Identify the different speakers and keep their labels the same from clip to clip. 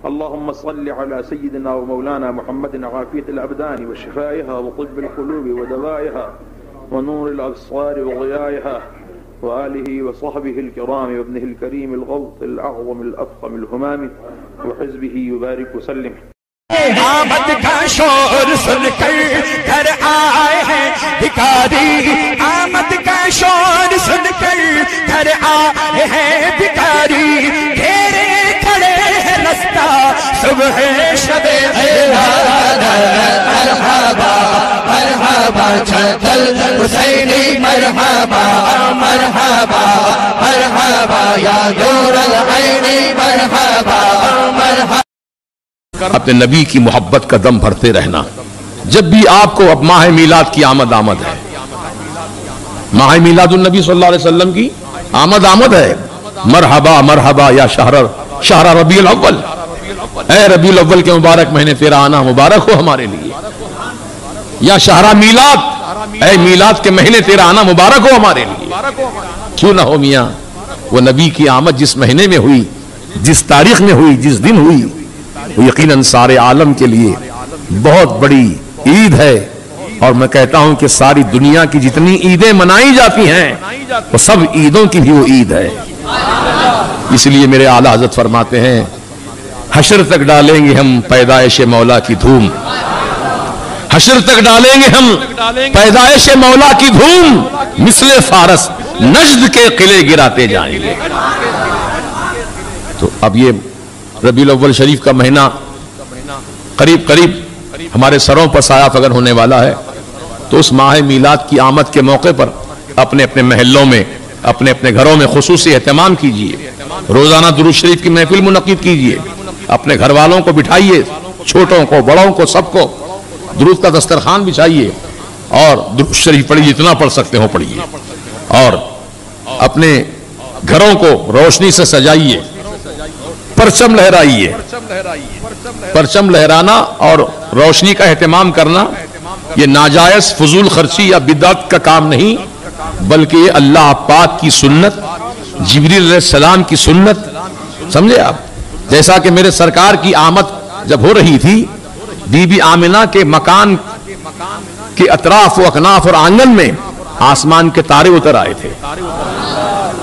Speaker 1: اللهم صل على سيدنا ومولانا محمد عافية الأبدان وشفائها وطب القلوب ودوائها ونور الأبصار وضيائها وآله وصحبه الكرام وابنه الكريم الغوث الأعظم الأفخم الهمام وحزبه يبارك وسلم.
Speaker 2: آمد کا شور سن کر گھر آئے ہیں بھکاری، آمد کا شور سن کر گھر آئے ہیں بھکاری، گھیرے کھڑے ہیں رستہ صبح شب مرحبا مرحبا چھتل حسینی مرحبا مرحبا مرحبا یا نور العینی مرحبا مرحبا.
Speaker 3: اپنے نبی کی محبت کا دم بھرتے رہنا. جب بھی آپ کو اب ماہ میلاد کی آمد ہے، ماہ میلاد النبی صلی اللہ علیہ وسلم کی آمد ہے. مرحبا مرحبا یا شہر ربیع الاول، اے ربیع الاول کے مبارک مہینے تیرا آنا مبارک ہو ہمارے لیے. یا شہر میلاد، اے میلاد کے مہینے تیرا آنا مبارک ہو ہمارے لیے. کیوں نہ ہو میاں، وہ نبی کی آمد جس مہینے میں ہوئی، جس تاریخ میں ہوئی، جس دن ہوئی، وہ یقیناً سارے عالم کے لیے بہت بڑی عید ہے. اور میں کہتا ہوں کہ ساری دنیا کی جتنی عیدیں منائی جاتی ہیں وہ سب عیدوں کی بھی وہ عید ہے. اس لیے میرے اعلیٰ حضرت فرماتے ہیں حشر تک ڈالیں گے ہم پیدائش مولا کی دھوم، حشر تک ڈالیں گے ہم پیدائش مولا کی دھوم، مثل فارس نجد کے قلعے گراتے جائیں گے. تو اب یہ ربیع الاول شریف کا مہینہ قریب ہمارے سروں پر سایہ فگن ہونے والا ہے. تو اس ماہ میلاد کی آمد کے موقع پر اپنے اپنے محلوں میں، اپنے اپنے گھروں میں خصوصی اہتمام کیجئے. روزانہ درود شریف کی محفل منعقد کیجئے. اپنے گھر والوں کو بٹھائیے، چھوٹوں کو بڑوں کو سب کو درود کا دسترخوان بچھائیے اور درود شریف پڑھیے، جتنا پڑھ سکتے ہو پڑھیے. اور اپنے گھروں کو روشنی سے سجائیے، پرچم لہرائیے. پرچم لہرانا اور روشنی کا اہتمام کرنا یہ ناجائز فضول خرچی یا بدعت کا کام نہیں، بلکہ یہ اللہ پاک کی سنت، جبریل علیہ السلام کی سنت. سمجھے آپ؟ جیسا کہ میرے سرکار کی آمد جب ہو رہی تھی، بی بی آمنہ کے مکان کے اطراف و اکناف اور آنگن میں آسمان کے تارے اتر آئے تھے.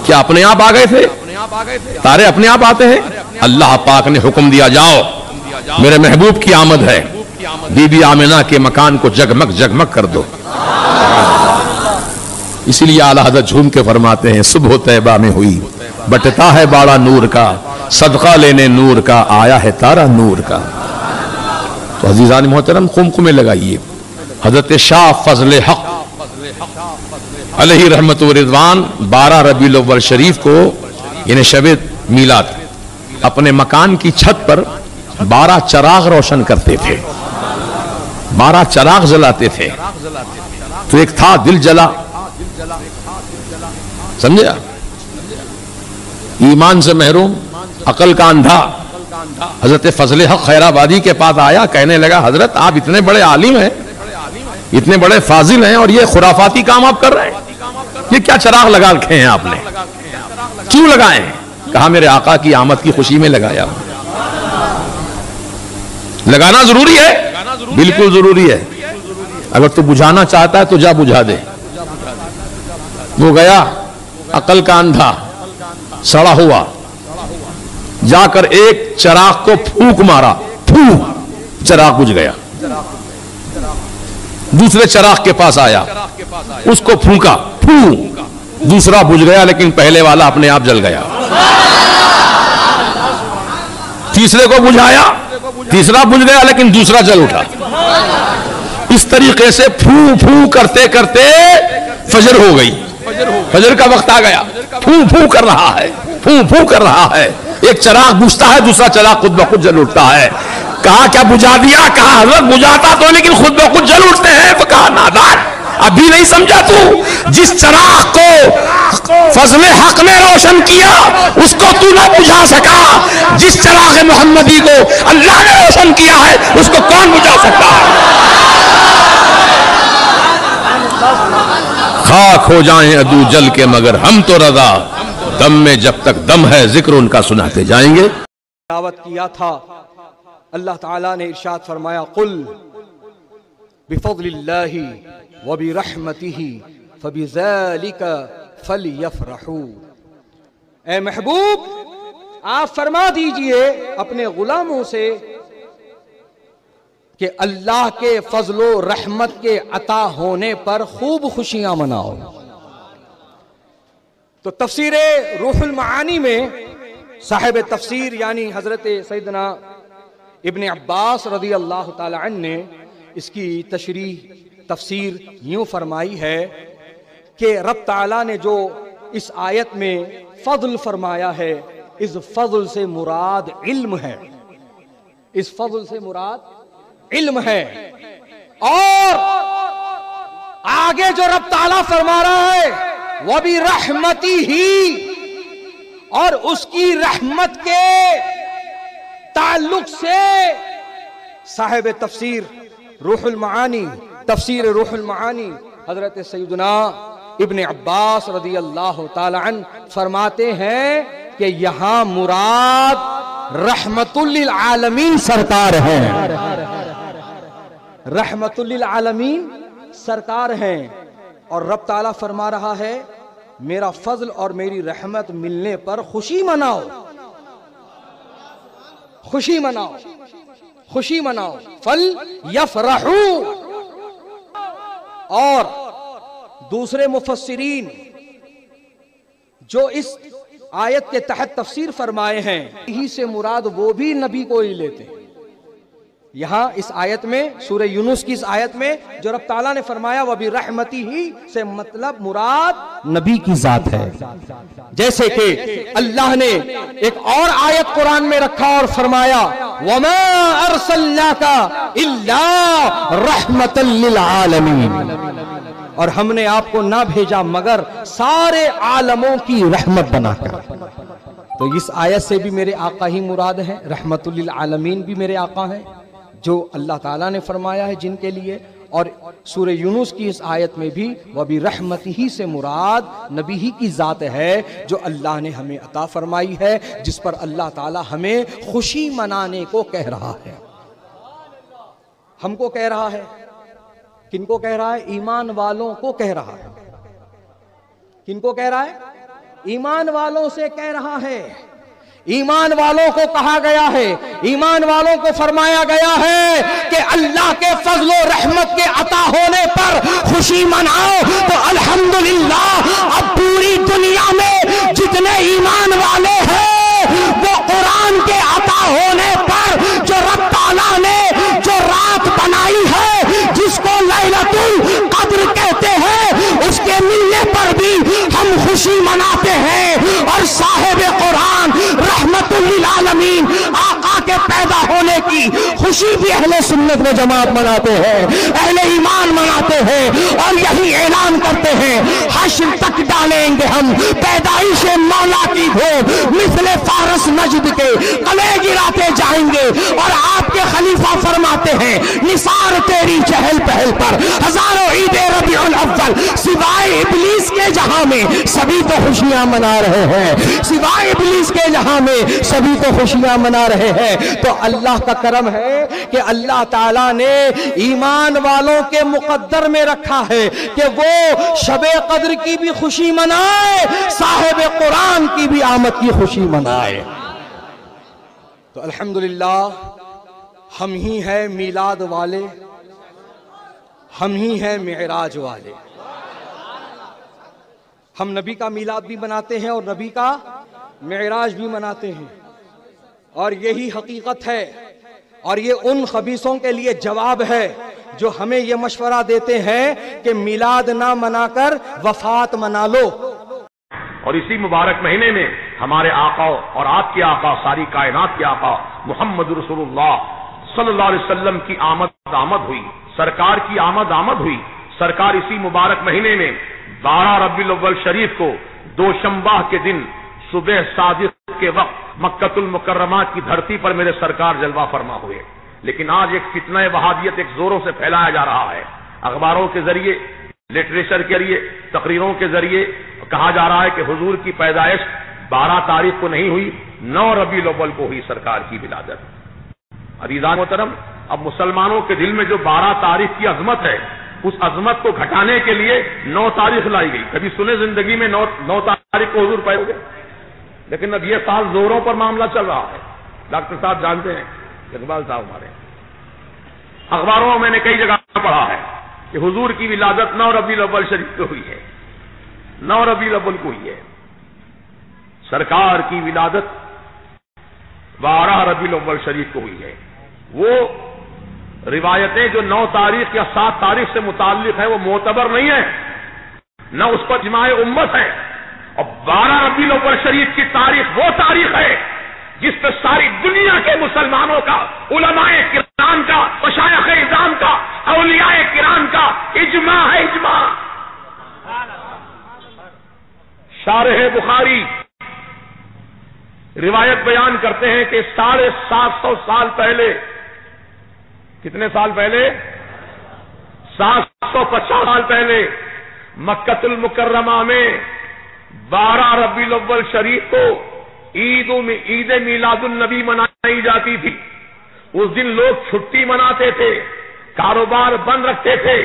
Speaker 3: کیا اپنے آپ آ گئے تھے؟ تارے اپنے آپ آتے ہیں؟ اللہ پاک نے حکم دیا جاؤ میرے محبوب کی آمد ہے، بی بی آمنہ کے مکان کو جگمگ جگمگ کر دو. اسی لیے اعلیٰ حضرت جھوم کے فرماتے ہیں صبح طیبہ میں ہوئی بٹتا ہے باڑا نور کا، صدقہ لینے نور کا آیا ہے تارا نور کا. تو عزیزان محترم خمخمے لگائیے. حضرت شاہ فضل حق علیہ رحمت و رضوان 12 ربیع الاول شریف کو یعنی شب میلاد اپنے مکان کی چھت پر 12 چراغ روشن کرتے تھے، 12 چراغ جلاتے تھے. تو ایک تھا دل جلا، سمجھے؟ ایمان سے محروم، عقل کا اندھا حضرت فضل حق خیر آبادی کے پاس آیا، کہنے لگا حضرت آپ اتنے بڑے عالم ہیں، اتنے بڑے فاضل ہیں، اور یہ خرافاتی کام آپ کر رہے ہیں، یہ کیا چراغ لگا رکھے ہیں آپ نے، کیوں لگائے ہیں؟ کہا میرے آقا کی آمد کی خوشی میں لگایا. لگانا ضروری ہے، بالکل ضروری ہے. اگر تو بجھانا چاہتا ہے تو جا بجھا دے. وہ گیا عقل کا اندھا سڑا ہوا، جا کر ایک چراغ کو پھونک مارا، چراغ بجھ گیا. دوسرے چراغ کے پاس آیا، اس کو پھونکا، دوسرا بجھ گیا لیکن پہلے والا اپنے آپ جل گیا. تیسرے کو بجھایا، تیسرا بجھ گیا لیکن دوسرا جل اٹھا. اس طریقے سے پھو کرتے کرتے فجر ہو گئی. فجر کا وقت آ گیا، پھو کر رہا ہے، پھو کر رہا ہے. ایک چراغ بجھتا ہے، دوسرا چراغ خود بخود جل اٹھتا ہے. کہا کیا بجھا دیا؟ کہا حضرت بجھاتا تو لیکن خود بخود جل اٹھتے ہیں. تو کہا نادان ابھی نہیں سمجھا تو، جس چراغ کو فضل حق نے روشن کیا اس کو تو نہ بجھا سکا، جس چراغ محمدی کو اللہ نے روشن کیا ہے اس کو کون بجھا سکتا ہے؟ خاک ہو جائیں عدو جل کے مگر ہم تو رضا، دم میں جب تک دم ہے ذکر ان کا سناتے جائیں گے.
Speaker 4: دعوت کیا تھا اللہ تعالیٰ نے ارشاد فرمایا قل بفضل اللہ وبرحمتہ فبذلک فلیفرحوا، اے محبوب آپ فرما دیجئے اپنے غلاموں سے کہ اللہ کے فضل و رحمت کے عطا ہونے پر خوب خوشیاں مناؤ۔ تو تفسیر روح المعانی میں صاحب تفسیر یعنی حضرت سیدنا ابن عباس رضی اللہ تعالی عنہ نے اس کی تشریح تفسیر یوں فرمائی ہے کہ رب تعالیٰ نے جو اس آیت میں فضل فرمایا ہے، اس فضل سے مراد علم ہے، اس فضل سے مراد علم ہے۔ اور آگے جو رب تعالیٰ فرما رہا ہے وَبِرَحْمَتِهِ، اور اس کی رحمت کے تعلق سے صاحب تفسیر روح المعانی، تفسیر روح المعانی حضرت سیدنا ابن عباس رضی اللہ تعالی عنہ فرماتے ہیں کہ یہاں مراد رحمت للعالمین سرکار ہیں، رحمت للعالمین سرکار ہیں، اور رب تعالیٰ فرما رہا ہے میرا فضل اور میری رحمت ملنے پر خوشی مناؤ، خوشی مناؤ، خوشی مناؤ، فَلْيَفْرَحُوا۔ اور دوسرے مفسرین جو اس آیت کے تحت تفسیر فرمائے ہیں یہی سے مراد وہ بھی نبی کو ہی لیتے ہیں۔ یہاں اس آیت میں سورہ یونس کی اس آیت میں جو رب تعالیٰ نے فرمایا وَبِرَحْمَتِهِ سے مطلب مراد نبی کی ذات ہے، جیسے کہ اللہ نے ایک اور آیت قرآن میں رکھا اور فرمایا وَمَا أَرْسَلْنَاكَ إِلَّا رَحْمَةً لِلْعَالَمِينَ، اور ہم نے آپ کو نہ بھیجا مگر سارے عالموں کی رحمت بنا کر۔ تو اس آیت سے بھی میرے آقا ہی مراد ہے، رحمت للعالمین بھی میرے آقا ہیں جو اللہ تعالیٰ نے فرمایا ہے جن کے لیے، اور سورہ یونس کی اس آیت میں بھی وَبِرَحْمَتِهِ سے مراد نبی ہی کی ذات ہے جو اللہ نے ہمیں عطا فرمائی ہے، جس پر اللہ تعالیٰ ہمیں خوشی منانے کو کہہ رہا ہے۔ ہم کو کہہ رہا ہے، کن کو کہہ رہا ہے؟ ایمان والوں کو کہہ رہا ہے۔ کن کو کہہ رہا ہے؟ ایمان والوں سے کہہ رہا ہے۔ ایمان والوں کو کہا گیا ہے، ایمان والوں کو فرمایا گیا ہے کہ اللہ کے فضل و رحمت کے عطا ہونے پر خوشی مناؤ۔ تو الحمدللہ اب پوری دنیا میں جتنے ایمان والے ہیں وہ قرآن کے عطا ہونے پر جو رب تعالیٰ نے جو رات بنائی ہے جس کو لیلۃ القدر کہتے ہیں اس کے ملنے پر بھی ہم خوشی مناتے ہیں، اور صاحب قرآن رحمت للعالمین آقا کے پیدا ہونے کی خوشی بھی اہل سنت و جماعت مناتے ہیں، اہل ایمان مناتے ہیں، اور یہی اعلان کرتے ہیں حشر تک ڈالیں گے ہم پیدائش مولا کی دھوم، مثل فارس نجد کے قلعے گراتے جائیں گے، اور آپ کے خلیفہ فرماتے ہیں نثار تیری چہل پہل پر ہزاروں عید ربیع الاول، سوائے ابلیس کے جہاں میں سبھی تو خوشیاں منا رہے ہیں، سوائے ابلیس کے جہاں میں سبھی تو خوشیاں منا رہے ہیں۔ تو اللہ کا کرم ہے کہ اللہ تعالیٰ نے ایمان والوں کے مقدر میں رکھا ہے کہ وہ شب قدر کی بھی خوشی منائے، صاحب قرآن کی بھی آمد کی خوشی منائے۔ تو الحمدللہ ہم ہی ہیں میلاد والے، ہم ہی ہیں معراج والے۔ ہم نبی کا میلاد بھی مناتے ہیں اور نبی کا معراج بھی مناتے ہیں، اور یہی حقیقت ہے، اور یہ ان خبیثوں کے لیے جواب ہے جو ہمیں یہ مشورہ دیتے ہیں کہ میلاد نہ منا کر وفات منا لو۔
Speaker 3: اور اسی مبارک مہینے میں ہمارے آقا اور آپ کے آقا، ساری کائنات کے آقا محمد رسول اللہ صلی اللہ علیہ وسلم کی آمد ہوئی، سرکار کی آمد ہوئی۔ سرکار اسی مبارک مہینے میں 12 ربیع الاول شریف کو دوشنبہ کے دن صبح صادق کے وقت مکہ المکرمہ کی دھرتی پر میرے سرکار جلوہ فرما ہوئے۔ لیکن آج ایک فتنہ وہابیت ایک زوروں سے پھیلایا جا رہا ہے، اخباروں کے ذریعے، لٹریچر کے ذریعے، تقریروں کے ذریعے کہا جا رہا ہے کہ حضور کی پیدائش 12 تاریخ کو نہیں ہوئی، 9 ربیع الاول کو ہوئی سرکار کی ولادت۔ عزیزان محترم، اب مسلمانوں کے دل میں جو 12 تاریخ کی عظمت ہے، اس عظمت کو گھٹانے کے لیے 9 تاریخ لائی گئی. کبھی سنے زندگی میں 9 تاریخ کو حضور پیدا ہوئے؟ لیکن اب یہ سال زوروں پر معاملہ چل رہا ہے. ڈاکٹر صاحب جانتے ہیں، اقبال صاحب ہمارے اخباروں میں نے کئی جگہ پڑھا ہے کہ حضور کی ولادت 9 ربیع الاول شریف کو ہوئی ہے. 9 ربیع الاول کو ہوئی ہے. سرکار کی ولادت 12 ربیع الاول شریف کو ہوئی ہے. وہ روایتیں جو 9 تاریخ یا 7 تاریخ سے متعلق ہیں وہ معتبر نہیں ہیں، نہ اس پر اجماع امت ہے. اور 12 ربیع الاول شریف کی تاریخ وہ تاریخ ہے جس پہ ساری دنیا کے مسلمانوں کا، علماء کرام کا، مشایخ اعظام کا، اولیاء کرام کا اجماع ہے. اجماع. شارح بخاری روایت بیان کرتے ہیں کہ 750 سال پہلے، کتنے سال پہلے؟ 750 سال پہلے مکۃ المکرمہ میں 12 ربیع الاول شریف کو عید میلاد النبی منائی جاتی تھی. اس دن لوگ چھٹی مناتے تھے، کاروبار بند رکھتے تھے.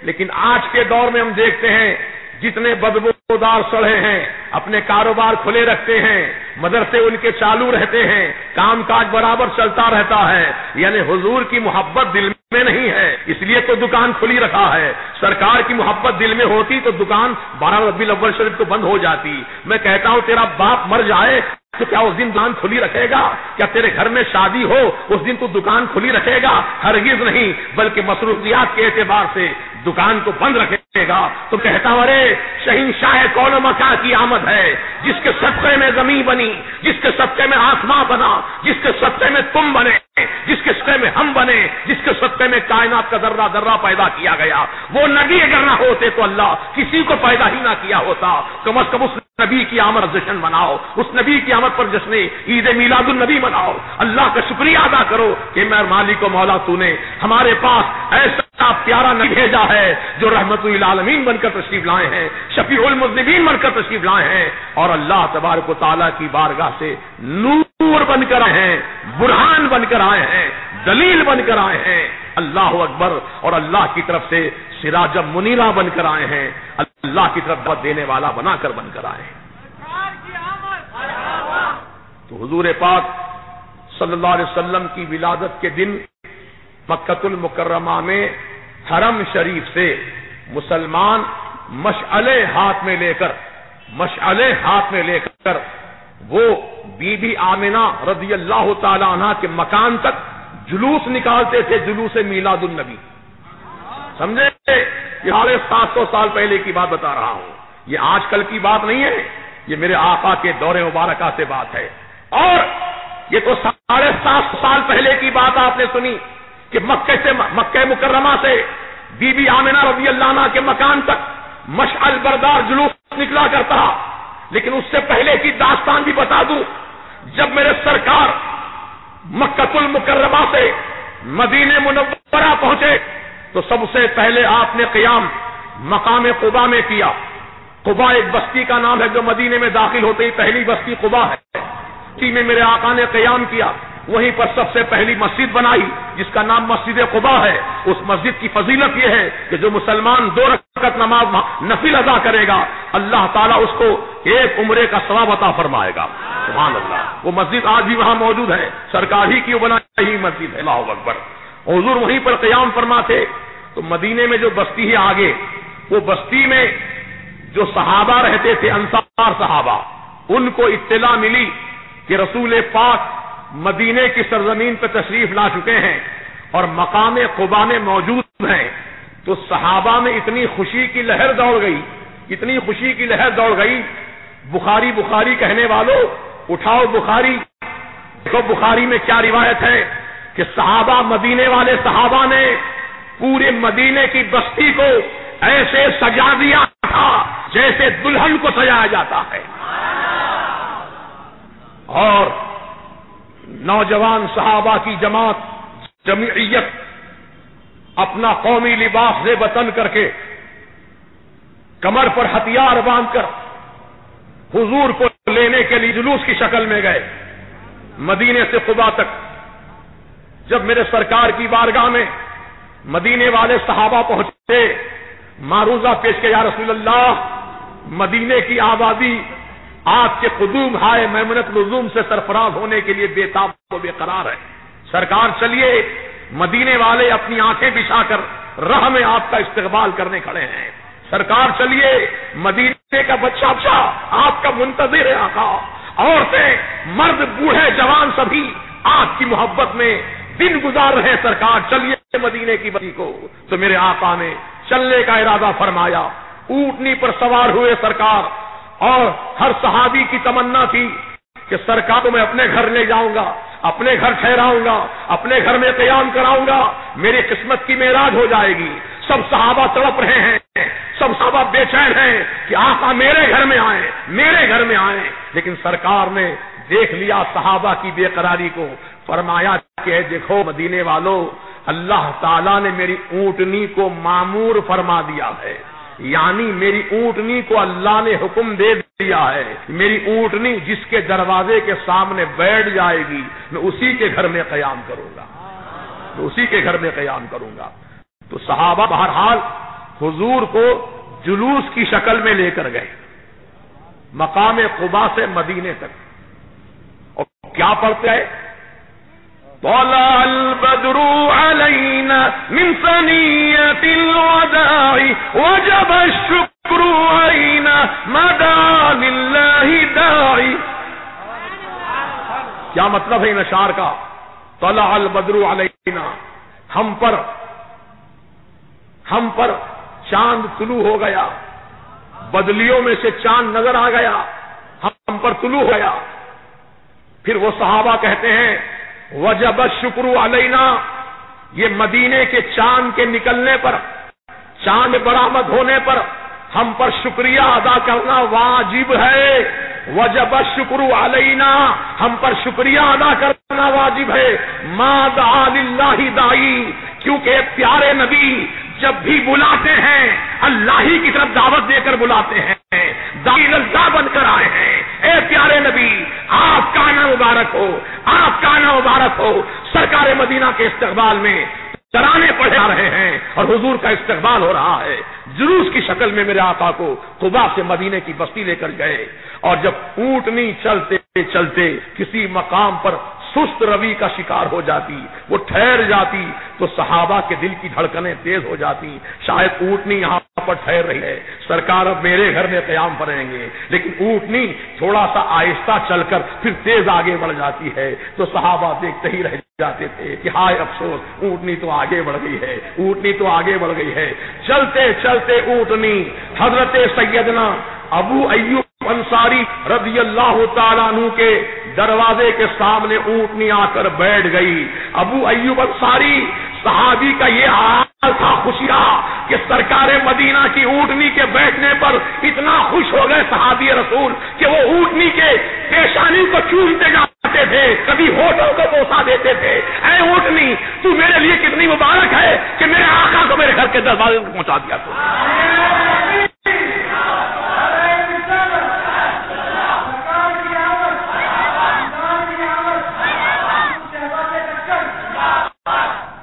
Speaker 3: لیکن آج کے دور میں ہم دیکھتے ہیں جتنے بدبودار سڑے ہیں اپنے کاروبار کھلے رکھتے ہیں، مدرسے ان کے چالو رہتے ہیں، کام کاج برابر چلتا رہتا ہے. یعنی حضور کی محبت دل میں نہیں ہے، اس لیے تو دکان کھلی رکھا ہے. سرکار کی محبت دل میں ہوتی تو دکان 12 ربیع الاول شریف کو بند ہو جاتی. میں کہتا ہوں تیرا باپ مر جائے تو کیا اس دن دکان کھلی رکھے گا؟ کیا تیرے گھر میں شادی ہو اس دن تو دکان کھلی رکھے گا؟ ہرگز نہیں، بلکہ مصروفیات کے اعتبار سے دکان کو بند رکھے گا. تو کہتا ہوں ارے شہنشاہ کون و مکان کی آمد ہے، جس کے صدقے میں زمین بنی، جس کے صدقے میں آسمان بنا، جس کے صدقے میں تم بنے، جس کے صدقے میں ہم بنے، جس کے صدقے میں کائنات کا ذرہ ذرہ پیدا کیا گیا. وہ نبی اگر نہ ہوتے تو اللہ کسی کو پیدا ہی نہ کیا ہوتا. کم از کم اس نبی کی آمد جشن مناؤ، اس نبی کی آمد پر جشن عید میلاد النبی مناؤ. اللہ کا شکریہ ادا کرو کہ میں مالک و مولا تو نے ہمارے پاس ایسا پیارا نبی بھیجا ہے جو رحمت للعالمین بن کر تشریف لائے ہیں، شفیع المذنبین بن کر تشریف لائے ہیں، اور اللہ تبارک و تعالیٰ کی بارگاہ سے نور بن کر آئے ہیں، برہان بن کر آئے ہیں، دلیل بن کر آئے ہیں. اللہ اکبر. اور اللہ کی طرف سے سراج منیرہ بن کر آئے ہیں، اللہ کی طرف دعوت دینے والا بنا کر بن کر آئے ہیں. تو حضور پاک صلی اللہ علیہ وسلم کی ولادت کے دن مکۃ المکرمہ میں حرم شریف سے مسلمان مشعلے ہاتھ میں لے کر وہ بی بی آمنہ رضی اللہ تعالی عنہا کے مکان تک جلوس نکالتے تھے، جلوس میلاد النبی. سمجھے؟ یہ 700 سال پہلے کی بات بتا رہا ہوں، یہ آج کل کی بات نہیں ہے، یہ میرے آقا کے دور مبارکہ سے بات ہے. اور یہ تو 750 سال پہلے کی بات آپ نے سنی کہ مکہ مکرمہ سے بی بی آمنہ رضی اللہ عنہا کے مکان تک مشعل بردار جلوس نکلا کرتا. لیکن اس سے پہلے کی داستان بھی بتا دوں. جب میرے سرکار مکۃ المکرمہ سے مدینہ منورہ پہنچے تو سب سے پہلے آپ نے قیام مقام قباء میں کیا. قباء ایک بستی کا نام ہے جو مدینے میں داخل ہوتے ہی پہلی بستی قباء ہے. اسی میں میرے آقا نے قیام کیا. وہیں پر سب سے پہلی مسجد بنائی جس کا نام مسجد قباء ہے. اس مسجد کی فضیلت یہ ہے کہ جو مسلمان 2 رکعت نماز نفل ادا کرے گا اللہ تعالیٰ اس کو 1 عمرے کا ثواب عطا فرمائے گا. سبحان اللہ. وہ مسجد آج بھی وہاں موجود ہے، سرکار ہی کی بنائی ہوئی مسجد ہے. اللہ اکبر. حضور وہیں پر قیام فرماتے. تو مدینے میں جو بستی ہے آگے، وہ بستی میں جو صحابہ رہتے تھے، انصار صحابہ، ان کو اطلاع ملی کہ رسول پاک مدینے کی سرزمین پہ تشریف لا چکے ہیں اور مقام قباء میں موجود ہیں. تو صحابہ میں اتنی خوشی کی لہر دوڑ گئی. بخاری کہنے والوں اٹھاؤ بخاری. دیکھو بخاری میں کیا روایت ہے کہ صحابہ، مدینے والے صحابہ نے پورے مدینے کی بستی کو ایسے سجا دیا تھا جیسے دلہن کو سجایا جاتا ہے. اور نوجوان صحابہ کی جمعیت اپنا قومی لباس سے وطن کر کے کمر پر ہتھیار باندھ کر حضور کو لینے کے لیے جلوس کی شکل میں گئے مدینے سے قباء تک. جب میرے سرکار کی بارگاہ میں مدینے والے صحابہ پہنچے، معروضہ پیش کیا، یا رسول اللہ مدینے کی آبادی آپ کے قدوم ہائے میمنت لزوم سے سرفراز ہونے کے لیے بے تاب و بے قرار ہے، سرکار چلیے۔ مدینے والے اپنی آنکھیں بچھا کر راہ میں آپ کا استقبال کرنے کھڑے ہیں، سرکار چلیے، مدینے کا بچہ بچہ آپ کا منتظر ہے آقا، عورتیں مرد بوڑھے جوان سبھی آپ کی محبت میں دن گزار رہے ہیں، سرکار چلیے مدینے کی بستی کو۔ تو میرے آقا نے چلنے کا ارادہ فرمایا، اونٹنی پر سوار ہوئے سرکار، اور ہر صحابی کی تمنا تھی کہ سرکار کو میں اپنے گھر لے جاؤں گا، اپنے گھر ٹھہراؤں گا، اپنے گھر میں قیام کراؤں گا، میری قسمت کی معراج ہو جائے گی۔ سب صحابہ تڑپ رہے ہیں، سب صحابہ بے چین ہیں کہ آقا میرے گھر میں آئیں، میرے گھر میں آئیں، لیکن سرکار نے دیکھ لیا صحابہ کی بے قراری کو، فرمایا کہ دیکھو مدینے والو، اللہ تعالیٰ نے میری اونٹنی کو معمور فرما دیا ہے، یعنی میری اونٹنی کو اللہ نے حکم دے دیا ہے، میری اونٹنی جس کے دروازے کے سامنے بیٹھ جائے گی میں اسی کے گھر میں قیام کروں گا، میں اسی کے گھر میں قیام کروں گا۔ تو صحابہ بہرحال حضور کو جلوس کی شکل میں لے کر گئے مقام قباء سے مدینے تک، اور کیا پڑھتے ہیں؟ طلع البدر علينا من ثنية الوداع وجب الشكر علينا ما دعا لله داعي۔ کیا مطلب ہے ان اشعار کا؟ طلع البدر علينا، ہم پر چاند طلوع ہو گیا، بدلیوں میں سے چاند نظر آ گیا، ہم پر طلوع ہو گیا۔ پھر وہ صحابہ کہتے ہیں وجب الشکر علینا، یہ مدینے کے چاند کے نکلنے پر، چاند برآمد ہونے پر ہم پر شکریہ ادا کرنا واجب ہے۔ وجب الشکر علینا، ہم پر شکریہ ادا کرنا واجب ہے۔ ما دعا للہ داعی، کیونکہ پیارے نبی جب بھی بلاتے ہیں اللہ ہی کی طرف دعوت دے کر بلاتے ہیں، داعی اللہ بن کر آئے ہیں۔ اے پیارے نبی آپ کا آنا مبارک ہو، آپ کا آنا مبارک ہو۔ سرکار مدینہ کے استقبال میں ترانے پڑھے جا رہے ہیں اور حضور کا استقبال ہو رہا ہے۔ جلوس کی شکل میں میرے آقا کو قباء سے مدینے کی بستی لے کر گئے، اور جب اونٹنی چلتے چلتے کسی مقام پر سست روی کا شکار ہو جاتی، وہ ٹھہر جاتی، تو صحابہ کے دل کی دھڑکنیں تیز ہو جاتی، شاید اونٹنی یہاں پر ٹھہر رہی ہے، سرکار اب میرے گھر میں قیام کریں گے، لیکن اونٹنی تھوڑا سا آہستہ چل کر پھر تیز آگے بڑھ جاتی ہے، تو صحابہ دیکھتے ہی رہ جاتے تھے کہ ہائے افسوس، اونٹنی تو آگے بڑھ گئی ہے، اونٹنی تو آگے بڑھ گئی ہے۔ چلتے چلتے اونٹنی حضرت سیدنا ابو ایوب انصاری رضی اللہ تعالیٰ عنہ کے دروازے کے سامنے اونٹنی آ کر بیٹھ گئی۔ ابو ایوب انصاری صحابی کا یہ حال تھا خوشیاں کہ سرکار مدینہ کی اونٹنی کے بیٹھنے پر اتنا خوش ہو گئے صحابی رسول کہ وہ اونٹنی کے پیشانی کو چومتے جاتے تھے، کبھی ہوٹوں کو بوسا دیتے تھے۔ اے اونٹنی تو میرے لیے کتنی مبارک ہے کہ میرے آقا کو میرے گھر کے دروازے تک پہنچا دیا تو۔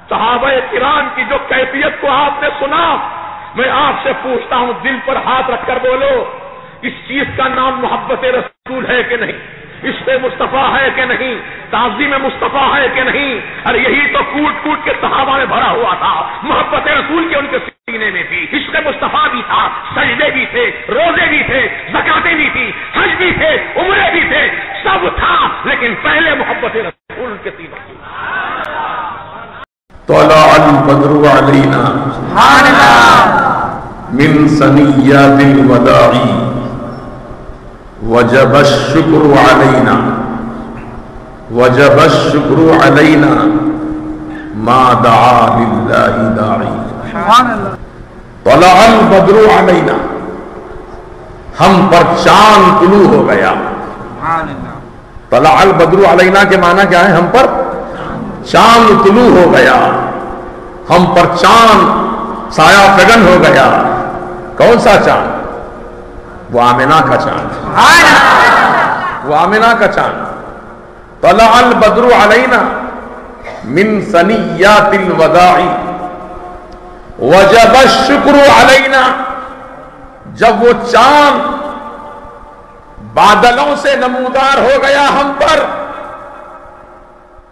Speaker 3: صحابہ کرام کی جو کیفیت کو آپ نے سنا، میں آپ سے پوچھتا ہوں دل پر ہاتھ رکھ کر بولو، اس چیز کا نام محبت رسول ہے کہ نہیں؟ عشق مصطفیٰ ہے کہ نہیں؟ تعظیم مصطفیٰ ہے کہ نہیں؟ ارے یہی تو کوٹ کوٹ کے صحابہ میں بھرا ہوا تھا، محبت رسول کے ان کے سینے میں بھی عشق مصطفیٰ بھی تھا، سجدے بھی تھے، روزے بھی تھے، زکاتیں بھی تھی، حج بھی تھے، عمرے بھی تھے، سب تھا، لیکن پہلے محبت رسول ان کے سینے میں۔ طلع البدر علينا من ثنيات الوداع وجب الشكر علينا وجب الشكر علينا ما دعا لله داعي۔ طلع البدر علينا، ہم پر چاند طلوع ہو گیا۔ طلع البدر علينا کے معنی کیا ہے؟ ہم پر چاند طلوع ہو گیا، ہم پر چاند سایہ فگن ہو گیا۔ کون سا چاند؟ وہ آمنہ کا چاند، وہ آمنہ کا چاند۔ طلع البدر علینا، من ثنیات الوداع وجب الشکر علینا، جب وہ چاند بادلوں سے نمودار ہو گیا ہم پر،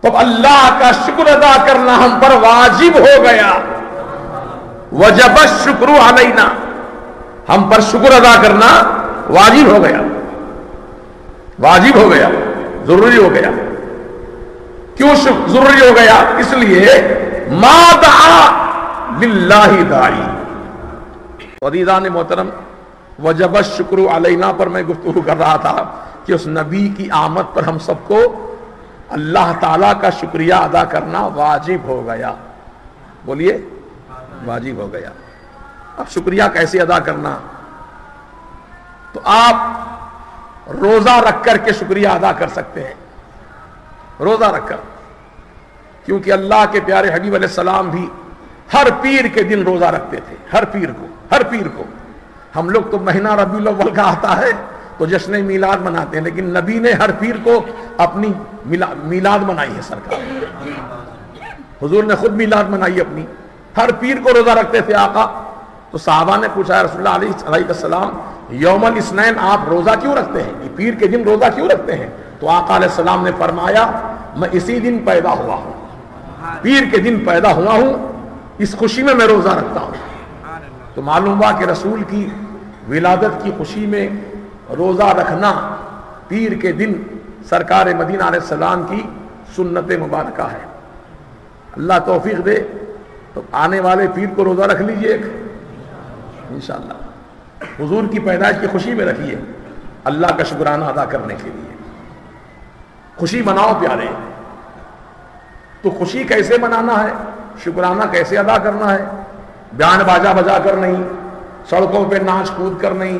Speaker 3: تو اللہ کا شکر ادا کرنا ہم پر واجب ہو گیا. وجب الشکر علینا، ہم پر شکر ادا کرنا واجب ہو گیا، واجب ہو گیا، ضروری ہو گیا. کیوں ضروری ہو گیا؟ اس لیے ما دعا للہ داعی. عزیزان محترم، وجب الشکر علینا پر میں گفتگو کر رہا تھا کہ اس نبی کی آمد پر ہم سب کو اللہ تعالیٰ کا شکریہ ادا کرنا واجب ہو گیا. بولیے، واجب ہو گیا. اب شکریہ کیسے ادا کرنا؟ تو آپ روزہ رکھ کر کے شکریہ ادا کر سکتے ہیں، روزہ رکھ کر. کیونکہ اللہ کے پیارے حبیب علیہ السلام بھی ہر پیر کے دن روزہ رکھتے تھے، ہر پیر کو. ہم لوگ تو مہینہ ربیع الاول کا آتا ہے تو جشن میلاد مناتے ہیں، لیکن نبی نے ہر پیر کو اپنی میلاد منائی ہے. سرکار حضور نے خود میلاد منائی اپنی، ہر پیر کو روزہ رکھتے تھے آقا. تو صحابہ نے پوچھا رسول اللہ علیہ السلام یوم الاثنین آپ روزہ کیوں رکھتے ہیں؟ پیر کے دن روزہ کیوں رکھتے ہیں؟ تو آقا علیہ السلام نے فرمایا میں اسی دن پیدا ہوا ہوں، پیر کے دن پیدا ہوا ہوں، اس خوشی میں روزہ رکھتا ہوں. تو معلوم ہوا کہ رسول کی ولادت کی خوشی میں روزہ رکھنا پیر کے دن سرکار مدینہ علیہ السلام کی سنت مبارکہ ہے. اللہ توفیق دے تو آنے والے پیر کو روزہ رکھ لیجئے انشاءاللہ. حضور کی پیدائش کی خوشی میں رکھیے، اللہ کا شکرانہ ادا کرنے کے لیے. خوشی مناؤ پیارے. تو خوشی کیسے منانا ہے، شکرانہ کیسے ادا کرنا ہے؟ بیان باجا بجا کر نہیں، سڑکوں پہ ناچ کود کر نہیں.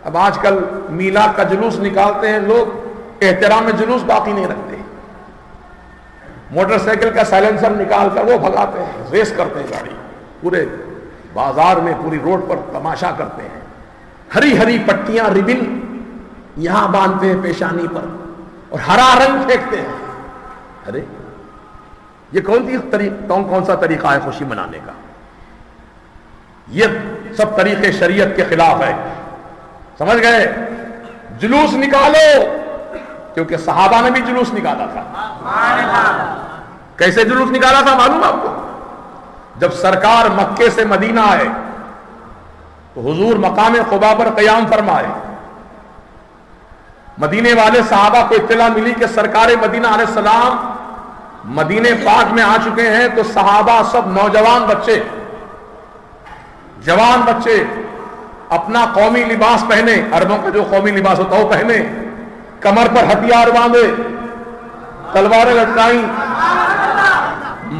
Speaker 3: اب آج کل میلاد کا جلوس نکالتے ہیں لوگ، احترام جلوس باقی نہیں رکھتے. موٹر سائیکل کا سائلنسر نکال کر وہ بھگاتے ہیں، ریس کرتے ہیں گاڑی، پورے بازار میں پوری روڈ پر تماشا کرتے ہیں. ہری ہری پٹیاں ربن یہاں باندھتے ہیں پیشانی پر اور ہرا رنگ پھینکتے ہیں. ارے یہ کون سا طریقہ ہے خوشی منانے کا؟ یہ سب طریقے شریعت کے خلاف ہے. سمجھ گئے؟ جلوس نکالو، کیونکہ صحابہ نے بھی جلوس نکالا تھا. کیسے جلوس نکالا تھا معلوم آپ کو؟ جب سرکار مکے سے مدینہ آئے تو حضور مقام قباء پر قیام فرمائے. مدینے والے صحابہ کو اطلاع ملی کہ سرکار مدینہ علیہ السلام مدینے پاک میں آ چکے ہیں. تو صحابہ سب نوجوان بچے، جوان بچے اپنا قومی لباس پہنے، عربوں کا جو قومی لباس ہوتا ہے وہ پہنے، کمر پر ہتھیار باندھے، تلواریں لٹکائیں،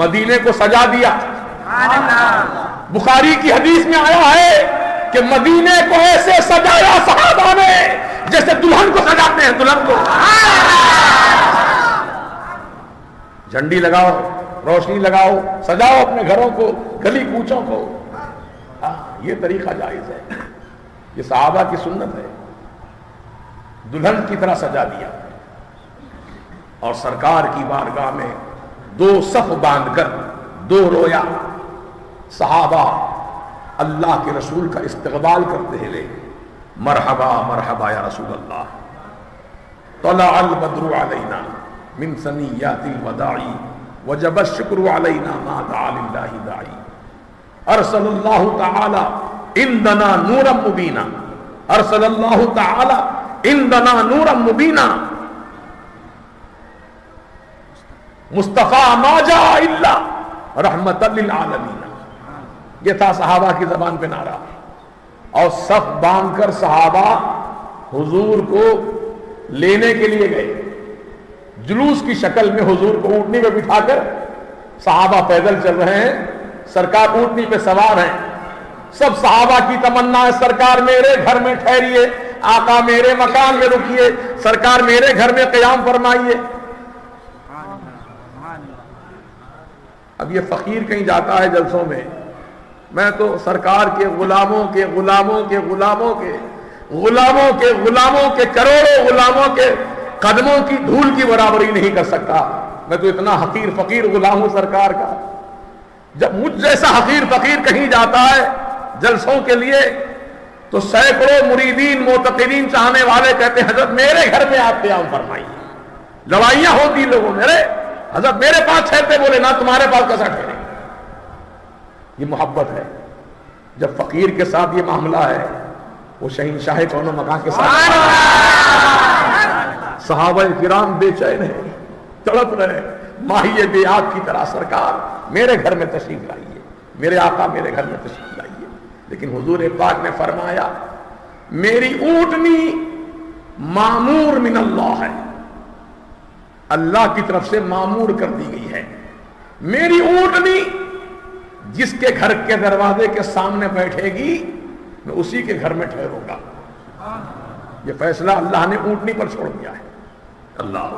Speaker 3: مدینے کو سجا دیا. بخاری کی حدیث میں آیا ہے کہ مدینے کو ایسے سجایا صحابہ نے جیسے دلہن کو سجاتے ہیں، دلہن کو. جھنڈی لگاؤ، روشنی لگاؤ، سجاؤ اپنے گھروں کو، گلی کوچوں کو. یہ طریقہ جائز ہے، یہ صحابہ کی سنت ہے. دلہن کی طرح سجا دیا اور سرکار کی بارگاہ میں دو صف باندھ کر دو رویا صحابہ اللہ کے رسول کا استقبال کرتے ہوئے مرحبا مرحبا یا رسول اللہ. طلع البدر علینا من ثنیات الوداع وجب الشکر علینا ما دعا للہ داعی. ارسل اللہ تعالی عندنا نورا مبینا، ارسل اللہ تعالی عندنا نورا مبینا مصطفیٰ ما جاء الا رحمت للعالمین. یہ تھا صحابہ کی زبان پہ نعرہ. اور صف باندھ کر صحابہ حضور کو لینے کے لیے گئے. جلوس کی شکل میں حضور کو اونٹنی پہ بٹھا کر صحابہ پیدل چل رہے ہیں، سرکار اونٹنی پہ سوار ہیں. سب صحابہ کی تمنا ہے سرکار میرے گھر میں ٹھہریے، آقا میرے مکان میں رکیے، سرکار میرے گھر میں قیام فرمائیے. اب یہ فقیر کہیں جاتا ہے جلسوں میں، میں تو سرکار کے غلاموں کے غلاموں کے غلاموں کے غلاموں کے غلاموں کے کروڑوں غلاموں کے قدموں کی دھول کی برابری نہیں کر سکتا. میں تو اتنا حقیر فقیر غلام ہوں سرکار کا. جب مجھ جیسا حقیر فقیر کہیں جاتا ہے جلسوں کے لیے تو سینکڑوں مریدین معتقدین چاہنے والے کہتے ہیں حضرت میرے گھر میں آپ قیام فرمائیے. لڑائیاں ہوتی لوگوں میرے حضرت میرے پاس ٹھہرتے، بولے نہ تمہارے پاس کیسا ٹھہرے. یہ محبت ہے. جب فقیر کے ساتھ یہ معاملہ ہے وہ شہنشاہ کون و مکان کے ساتھ. صحابہ کرام بے چین ہیں، تڑپ رہے، ماہی بے آگ کی طرح سرکار میرے گھر میں تشریف لائیے، میرے آقا میرے گھر میں تشریف لائیے. لیکن حضور پاک نے فرمایا میری اونٹنی معمور من اللہ ہے، اللہ کی طرف سے معمور کر دی گئی ہے. میری اونٹنی جس کے گھر کے دروازے کے سامنے بیٹھے گی میں اسی کے گھر میں ٹھہروں گا. یہ فیصلہ اللہ نے اونٹنی پر چھوڑ دیا ہے. اللہ.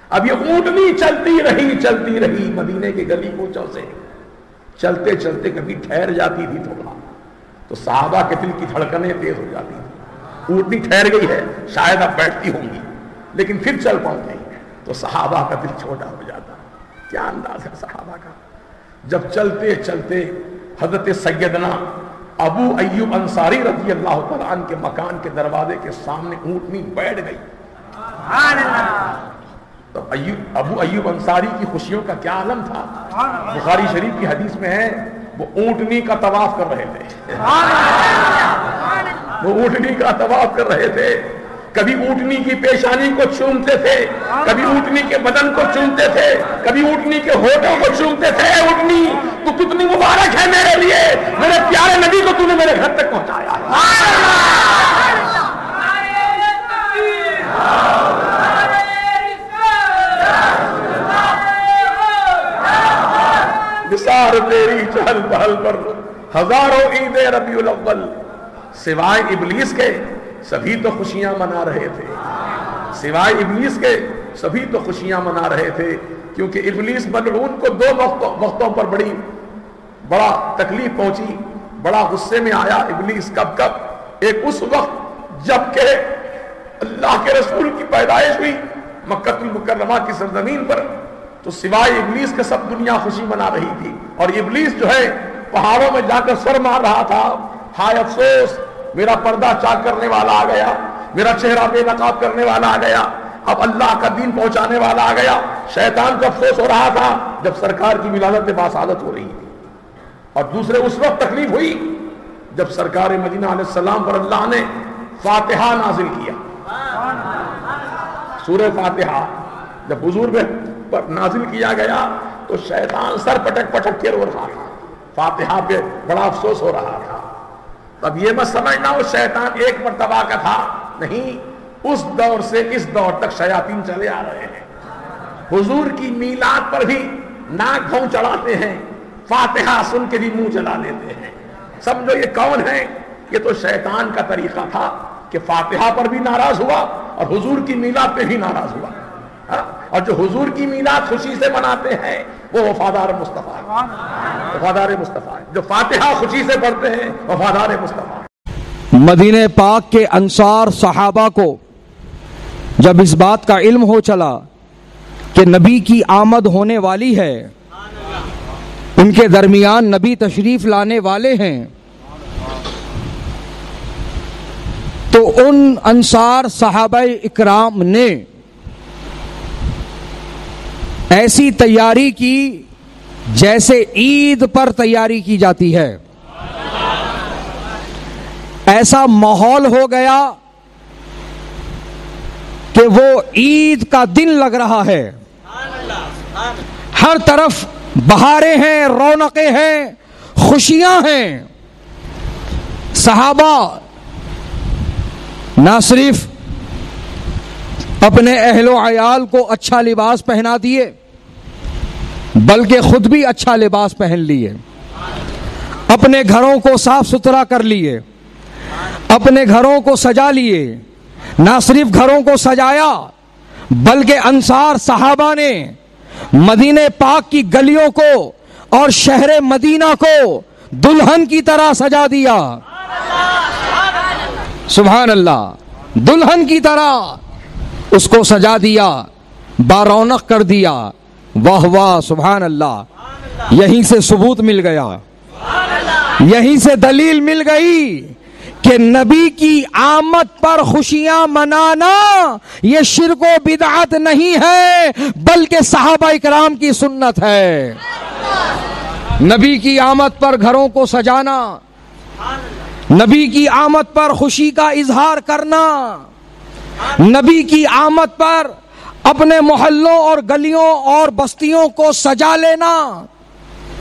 Speaker 3: اب یہ اونٹنی چلتی رہی مدینے کے گلی کوچوں سے، چلتے چلتے کبھی ٹھہر جاتی تھی تھوڑا تو صحابہ کے دل کی دھڑکنیں تیز ہو جاتی تھی. اونٹنی ٹھہر گئی ہے، شاید اب بیٹھتی ہوں گی، لیکن پھر چل پڑتی تو صحابہ کا دل چھوٹا ہو جاتا. کیا انداز ہے صحابہ کا. جب چلتے چلتے حضرت سیدنا ابو ایوب انصاری رضی اللہ تعالیٰ عنہ کے مکان کے دروازے کے سامنے اونٹنی بیٹھ گئی. تو ابو ایوب انصاری کی خوشیوں کا کیا عالم تھا. بخاری شریف کی حدیث میں ہے وہ اونٹنی کا طواف کر رہے تھے. وہ اونٹنی کا طواف کر رہے تھے. کبھی اونٹنی کی پیشانی کو چومتے تھے، کبھی اونٹنی کے بدن کو چومتے تھے، کبھی اونٹنی کے ہونٹوں کو چومتے تھے. اونٹنی تو کتنی مبارک ہے میرے لیے، میرے پیارے نبی کو تو نے میرے گھر تک پہنچایا. نثار تیری چہل پہل پر ہزاروں عید ربیع الاول، سوائے ابلیس کے سبھی تو خوشیاں منا رہے تھے. سوائے ابلیس کے سبھی تو خوشیاں منا رہے تھے، کیونکہ ابلیس ملعون کو دو وقتوں پر بڑا تکلیف پہنچی، بڑا غصے میں آیا ابلیس. کب ایک اس وقت جب کہ اللہ کے رسول کی پیدائش ہوئی مکہ المکرمہ کی سرزمین پر، تو سوائے ابلیس کے سب دنیا خوشی منا رہی تھی. اور ابلیس جو ہے پہاڑوں میں جا کر سر مار رہا تھا، ہائے افسوس میرا پردہ چاک کرنے والا آ گیا، میرا چہرہ بے نقاب کرنے والا آ گیا، اب اللہ کا دین پہنچانے والا آ گیا. شیطان کو افسوس ہو رہا تھا جب سرکار کی ولادت میں باسعادت ہو رہی تھی. اور دوسرے اس وقت تکلیف ہوئی جب سرکار مدینہ علیہ السلام پر اللہ نے فاتحہ نازل کیا. سورہ فاتحہ جب حضور پر نازل کیا گیا تو شیطان سر پٹک پٹک کے رو رہا تھا. فاتحہ پہ بڑا افسوس ہو رہا تھا. اب یہ مت سمجھنا وہ شیطان ایک مرتبہ کا تھا، نہیں، اس دور سے اس دور تک شیاطین چلے آ رہے ہیں. حضور کی میلاد پر بھی ناک بھون چڑھاتے ہیں، فاتحہ سن کے بھی منہ چلا لیتے ہیں. سمجھو یہ کون ہے؟ یہ تو شیطان کا طریقہ تھا کہ فاتحہ پر بھی ناراض ہوا اور حضور کی میلاد پہ بھی ناراض ہوا. اور جو حضور کی میلاد خوشی سے مناتے ہیں وہ وفادار مصطفیٰ، وفادار مصطفیٰ. جو فاتحہ خوشی سے پڑھتے ہیں وفادار مصطفیٰ.
Speaker 4: مدینہ پاک کے انصار صحابہ کو جب اس بات کا علم ہو چلا کہ نبی کی آمد ہونے والی ہے، ان کے درمیان نبی تشریف لانے والے ہیں، تو ان انصار صحابہ اکرام نے ایسی تیاری کی جیسے عید پر تیاری کی جاتی ہے. ایسا ماحول ہو گیا کہ وہ عید کا دن لگ رہا ہے. ہر طرف بہاریں ہیں، رونقیں ہیں، خوشیاں ہیں. صحابہ نہ صرف اپنے اہل و عیال کو اچھا لباس پہنا دیے بلکہ خود بھی اچھا لباس پہن لیے، اپنے گھروں کو صاف ستھرا کر لیے، اپنے گھروں کو سجا لیے. نہ صرف گھروں کو سجایا بلکہ انصار صحابہ نے مدینہ پاک کی گلیوں کو اور شہر مدینہ کو دلہن کی طرح سجا دیا. سبحان اللہ، دلہن کی طرح اس کو سجا دیا. بارونق کر دیا. واہ واہ سبحان اللہ. یہیں سے ثبوت مل گیا, یہیں سے دلیل مل گئی کہ نبی کی آمد پر خوشیاں منانا یہ شرک و بدعت نہیں ہے بلکہ صحابہ کرام کی سنت ہے. نبی کی آمد پر گھروں کو سجانا, نبی کی آمد پر خوشی کا اظہار کرنا, نبی کی آمد پر اپنے محلوں اور گلیوں اور بستیوں کو سجا لینا,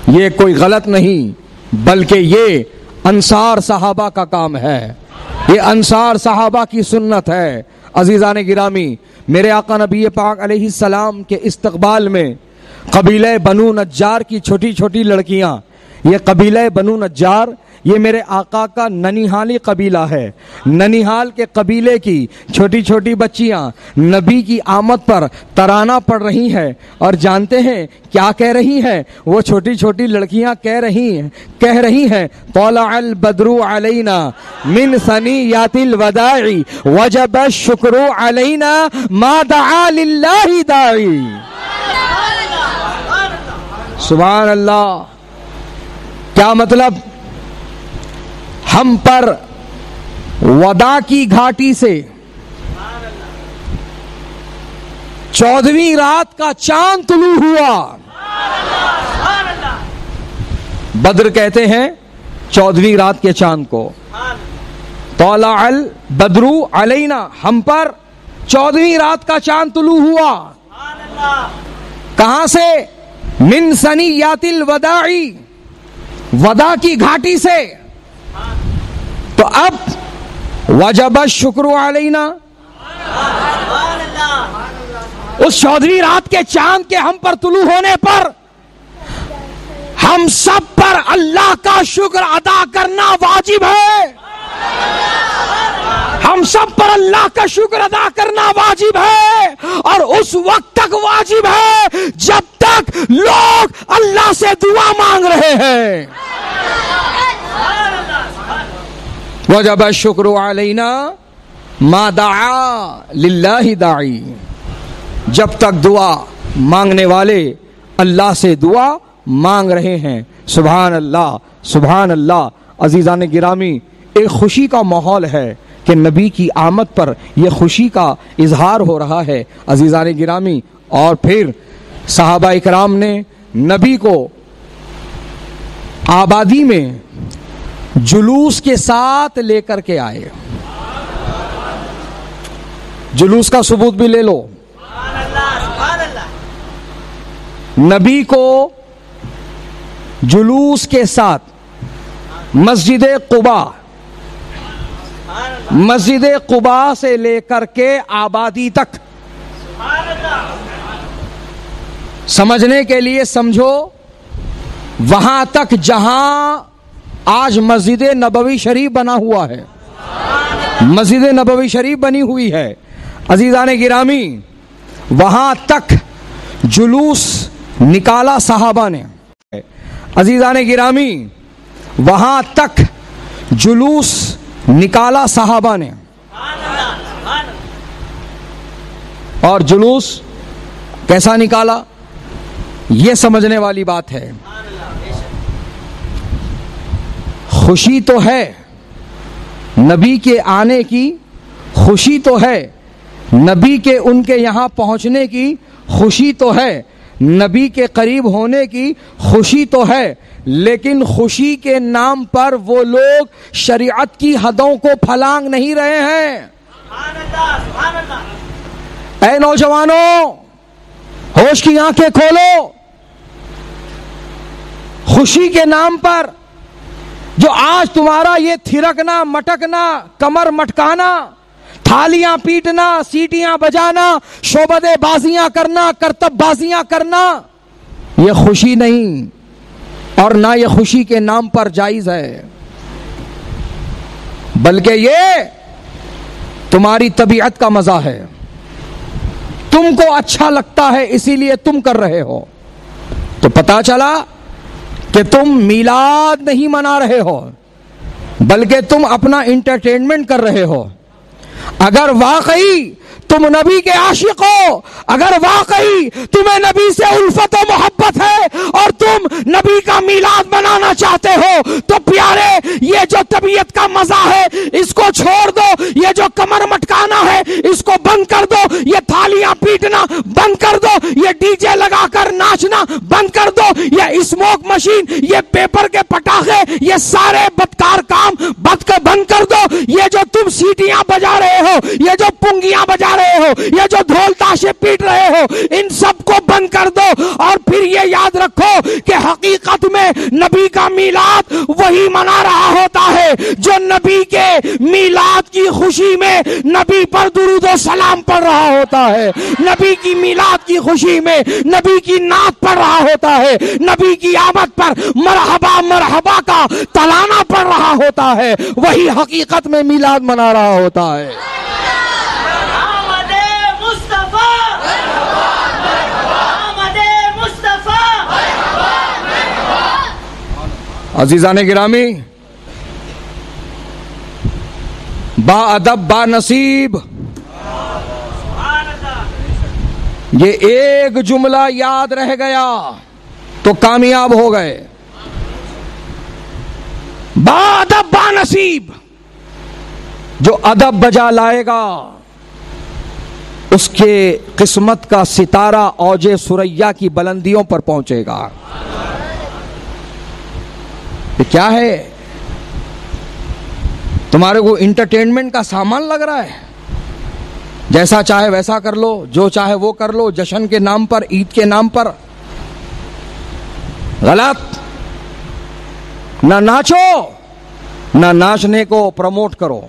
Speaker 4: یہ کوئی غلط نہیں بلکہ یہ انصار صحابہ کا کام ہے, یہ انصار صحابہ کی سنت ہے. عزیزان گرامی, میرے آقا نبی پاک علیہ السلام کے استقبال میں قبیلہ بنو نجار کی چھوٹی چھوٹی لڑکیاں, یہ قبیلہ بنو نجار یہ میرے آقا کا ننیحالی قبیلہ ہے. ننیحال کے قبیلے کی چھوٹی چھوٹی بچیاں نبی کی آمد پر ترانہ پڑھ رہی ہیں, اور جانتے ہیں کیا کہہ رہی ہیں؟ وہ چھوٹی چھوٹی لڑکیاں کہہ رہی ہیں طلع البدر علینا من ثنیات الوداع وجب الشکر علینا ما دعا للہ داعی. سبحان اللہ. کیا مطلب؟ ہم پر ودا کی گھاٹی سے 14ویں رات کا چاند طلوع ہوا. بدر کہتے ہیں 14ویں رات کے چاند کو. طلع البدر علینا, ہم پر 14ویں رات کا چاند طلوع ہوا. کہاں سے؟ من ثنیات الوداع, ودا کی گھاٹی سے. تو اب وجب الشکر علینا, اس 14ویں رات کے چاند کے ہم پر طلوع ہونے پر ہم سب پر اللہ کا شکر ادا کرنا واجب ہے. ہم سب پر اللہ کا شکر ادا کرنا واجب ہے, اور اس وقت تک واجب ہے جب تک لوگ اللہ سے دعا مانگ رہے ہیں. وجب الشکر علینا ما دعا للہ داعی, جب تک دعا مانگنے والے اللہ سے دعا مانگ رہے ہیں. سبحان اللہ سبحان اللہ. عزیزان گرامی, ایک خوشی کا ماحول ہے کہ نبی کی آمد پر یہ خوشی کا اظہار ہو رہا ہے. عزیزان گرامی, اور پھر صحابہ اکرام نے نبی کو آبادی میں جلوس کے ساتھ لے کر کے آئے. جلوس کا ثبوت بھی لے لو. نبی کو جلوس کے ساتھ مسجد قباء سے لے کر کے آبادی تک, سمجھنے کے لیے سمجھو, وہاں تک جہاں آج مسجد نبوی شریف بنا ہوا ہے, مسجد نبوی شریف بنی ہوئی ہے. عزیزان گرامی, وہاں تک جلوس نکالا صحابہ نے. عزیزان گرامی, وہاں تک جلوس نکالا صحابہ نے. اور جلوس کیسا نکالا یہ سمجھنے والی بات ہے. خوشی تو ہے, نبی کے آنے کی خوشی تو ہے, نبی کے ان کے یہاں پہنچنے کی خوشی تو ہے, نبی کے قریب ہونے کی خوشی تو ہے, لیکن خوشی کے نام پر وہ لوگ شریعت کی حدوں کو پھلانگ نہیں رہے ہیں. اے نوجوانوں, ہوش کی آنکھیں کھولو. خوشی کے نام پر جو آج تمہارا یہ تھرکنا, مٹکنا, کمر مٹکانا, تھالیاں پیٹنا, سیٹیاں بجانا, شعبدے بازیاں کرنا, کرتب بازیاں کرنا, یہ خوشی نہیں, اور نہ یہ خوشی کے نام پر جائز ہے, بلکہ یہ تمہاری طبیعت کا مزہ ہے. تم کو اچھا لگتا ہے اسی لیے تم کر رہے ہو. تو پتا چلا کہ تم میلاد نہیں منا رہے ہو بلکہ تم اپنا انٹرٹینمنٹ کر رہے ہو. اگر واقعی تم نبی کے عاشق ہو، اگر واقعی تمہیں نبی سے الفت و محبت ہے اور تم نبی کا میلاد منانا چاہتے ہو تو پیارے یہ جو طبیعت کا مزہ ہے اس کو چھوڑ دو، یہ جو کمر مٹکانا ہے اس کو بند کر دو، یہ تھالیاں پیٹنا بند کر دو، یہ ڈی جے لگا کر ناچنا بند کر دو، یہ اسموک مشین، یہ پیپر کے پٹاخے، یہ سارے بدکار کام بند کر دو، یہ جو تم سیٹیاں بجا رہے ہو، یہ جو پنگیاں بجا رہے ہو، یہ جو ڈھول تاشے پیٹ رہے ہو، ان سب کو بند کر دو، اور پھر یہ یاد رکھو کہ حقیقت میں نبی کا میلاد وہی منا رہا ہوتا ہے جو نبی کے میلاد کی خوشی میں نبی پر درود و سلام پڑھ رہا ہوتا ہے، نبی کی میلاد کی خوشی میں نبی کی نعت پڑھ رہا ہوتا ہے، نبی کی آمد پر مرحبا مرحبا کا ترانہ پڑھ رہا ہوتا ہے، وہی حقیقت میں میلاد منا رہا ہوتا ہے۔ عزیزان گرامی، با ادب با نصیب، یہ ایک جملہ یاد رہ گیا تو کامیاب ہو گئے۔ با ادب با نصیب، جو ادب بجا لائے گا اس کے قسمت کا ستارہ اوج ثریا کی بلندیوں پر پہنچے گا۔ یہ کیا ہے؟ تمہارے کو انٹرٹینمنٹ کا سامان لگ رہا ہے، جیسا چاہے ویسا کر لو، جو چاہے وہ کر لو، جشن کے نام پر، عید کے نام پر۔ غلط، نہ ناچو نہ ناچنے کو پروموٹ کرو،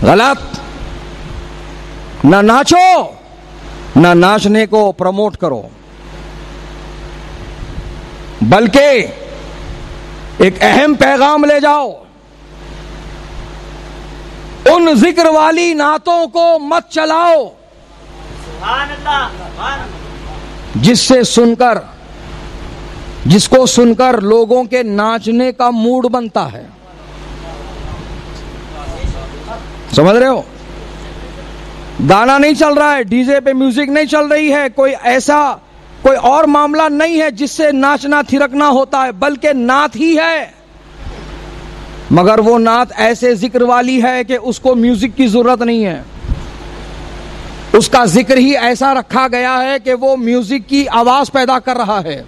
Speaker 4: غلط، نہ ناچو نہ ناچنے کو پروموٹ کرو، بلکہ ایک اہم پیغام لے جاؤ، ان ذکر والی نعتوں کو مت چلاؤ جس کو سن کر لوگوں کے ناچنے کا موڈ بنتا ہے۔ سمجھ رہے ہو؟ گانا نہیں چل رہا ہے، ڈی جے پہ میوزک نہیں چل رہی ہے، کوئی اور معاملہ نہیں ہے جس سے ناچنا تھرکنا ہوتا ہے، بلکہ نعت ہی ہے، مگر وہ نعت ایسے ذکر والی ہے کہ اس کو میوزک کی ضرورت نہیں ہے، اس کا ذکر ہی ایسا رکھا گیا ہے کہ وہ میوزک کی آواز پیدا کر رہا ہے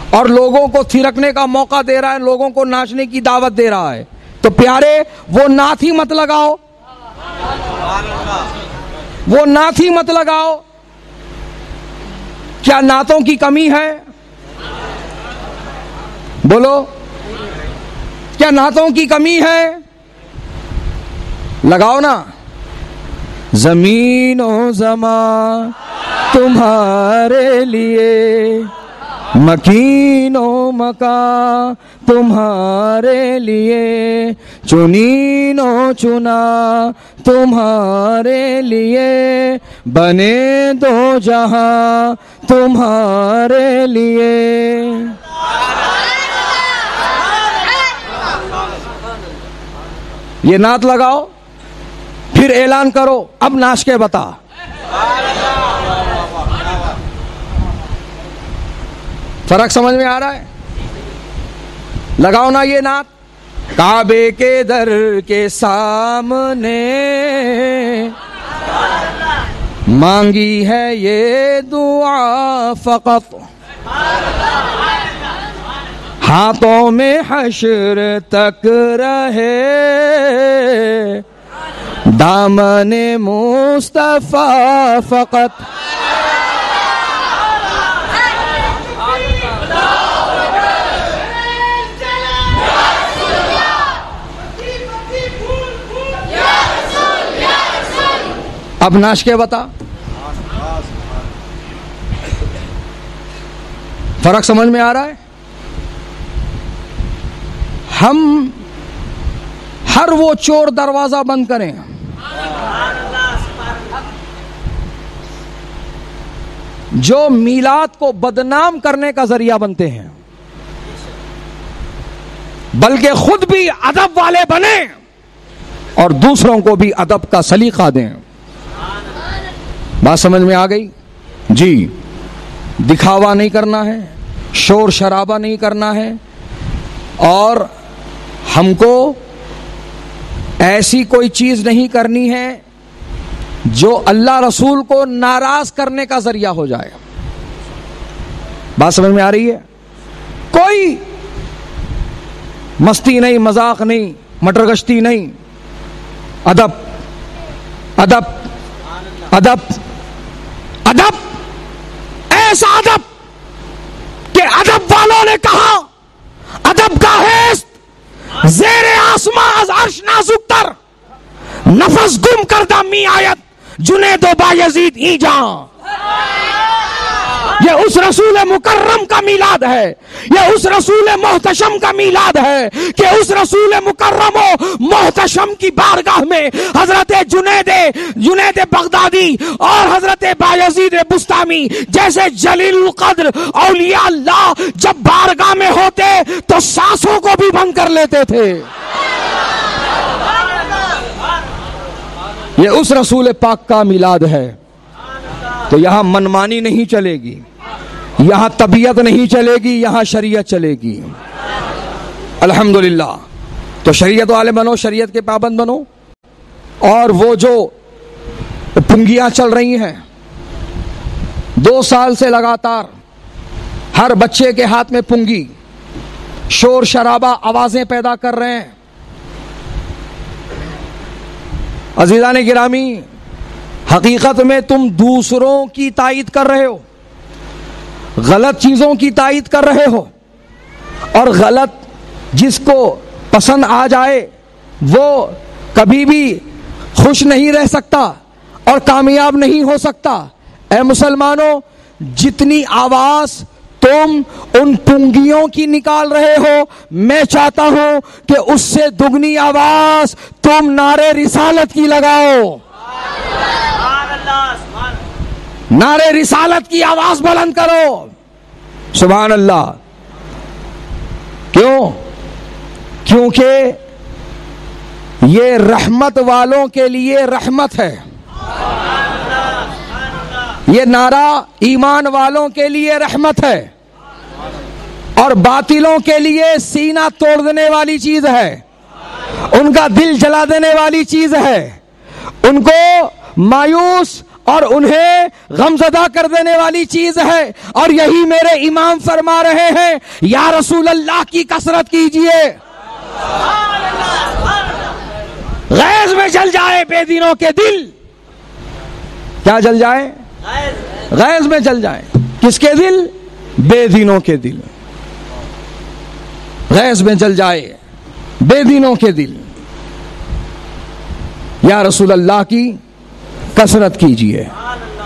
Speaker 4: اور لوگوں کو تھرکنے کا موقع دے رہا ہے، لوگوں کو ناچنے کی دعوت دے رہا ہے۔ تو پیارے وہ نعت ہی مت لگاؤ، وہ نعت ہی مت لگاؤ۔ کیا نعتوں کی کمی ہے؟ بولو، کیا نعتوں کی کمی ہے؟ لگاؤ نا۔ زمین و زمان تمہارے لیے، مکین و مکان تمہارے لیے، چنین و چنا تمہارے لیے، بنے دو جہاں تمہارے لیے۔ یہ نعت لگاؤ، پھر اعلان کرو اب ناچ کے بتا۔ فرق سمجھ میں آ رہا ہے؟ لگاؤ نا یہ نعت۔ کعبے کے در کے سامنے مانگی ہے یہ دعا فقط، ہاتھوں میں حشر تک رہے دامن مصطفیٰ فقط۔ اب ناچ کے بتا۔ فرق سمجھ میں آ رہا ہے؟ ہم ہر وہ چور دروازہ بند کریں جو میلاد کو بدنام کرنے کا ذریعہ بنتے ہیں، بلکہ خود بھی ادب والے بنیں اور دوسروں کو بھی ادب کا سلیقہ دیں۔ بات سمجھ میں آ گئی جی؟ دکھاوا نہیں کرنا ہے، شور شرابہ نہیں کرنا ہے، اور ہم کو ایسی کوئی چیز نہیں کرنی ہے جو اللہ رسول کو ناراض کرنے کا ذریعہ ہو جائے. بات سمجھ میں آ رہی ہے؟ کوئی مستی نہیں، مذاق نہیں، مٹر گشتی نہیں. ادب ادب ادب ادب، ایسا ادب کہ ادب والوں نے کہا ادب کا حیث زیر آسمان از عرش نازک تر، نفس گم کردہ می آیت جنید و بایزید ای جان. یہ اس رسول مکرم کا میلاد ہے، یہ اس رسول محتشم کا میلاد ہے کہ اس رسول مکرم و محتشم کی بارگاہ میں حضرت جنید بغدادی اور حضرت بایزید بستامی جیسے جلیل القدر اولیاء اللہ جب بارگاہ میں ہوتے تو سانسوں کو بھی بند کر لیتے تھے. یہ اس رسول پاک کا میلاد ہے. تو یہاں منمانی نہیں چلے گی، یہاں طبیعت نہیں چلے گی، یہاں شریعت چلے گی. الحمدللہ. تو شریعت والے بنو، شریعت کے پابند بنو. اور وہ جو پنگیاں چل رہی ہیں 2 سال سے لگاتار، ہر بچے کے ہاتھ میں پنگی، شور شرابہ آوازیں پیدا کر رہے ہیں. عزیزان گرامی، حقیقت میں تم دوسروں کی تائید کر رہے ہو، غلط چیزوں کی تائید کر رہے ہو، اور غلط جس کو پسند آ جائے وہ کبھی بھی خوش نہیں رہ سکتا اور کامیاب نہیں ہو سکتا. اے مسلمانوں، جتنی آواز تم ان پنگیوں کی نکال رہے ہو، میں چاہتا ہوں کہ اس سے دگنی آواز تم نعرے رسالت کی لگاؤ. نعرے رسالت کی آواز بلند کرو. سبحان اللہ. کیوں؟ کیونکہ یہ رحمت والوں کے لیے رحمت ہے. یہ نعرہ ایمان والوں کے لیے رحمت ہے، اور باطلوں کے لیے سینہ توڑ دینے والی چیز ہے، ان کا دل جلا دینے والی چیز ہے، ان کو مایوس اور انہیں غمزدہ کر دینے والی چیز ہے. اور یہی میرے امام فرما رہے ہیں، یا رسول اللہ کی کثرت کیجئے. غیظ میں جل جائے بے دینوں کے دل. کیا جل جائے؟ غیظ میں جل جائے. کس کے دل؟ بے دینوں کے دل. غیظ میں جل جائے بے دینوں کے دل. یا رسول اللہ کی کثرت کیجئے،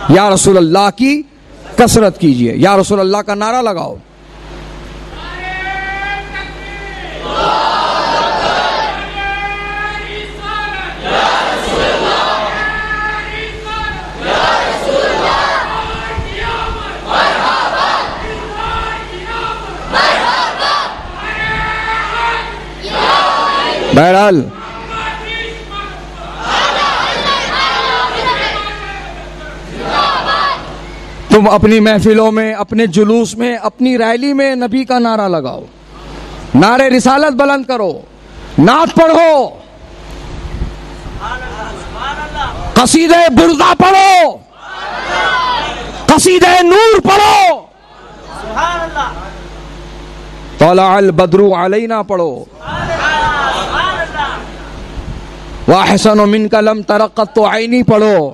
Speaker 4: یا رسول اللہ کی کثرت کیجئے. یا رسول اللہ کا نعرہ لگاؤ. بہرحال تم اپنی محفلوں میں، اپنے جلوس میں، اپنی ریلی میں نبی کا نعرہ لگاؤ، نعرے رسالت بلند کرو، نعت پڑھو، قصیدہ بردہ پڑھو، قصیدہ نور پڑھو، طلع البدر علینا پڑھو، واحسن منک لم تر قط عینی پڑھو.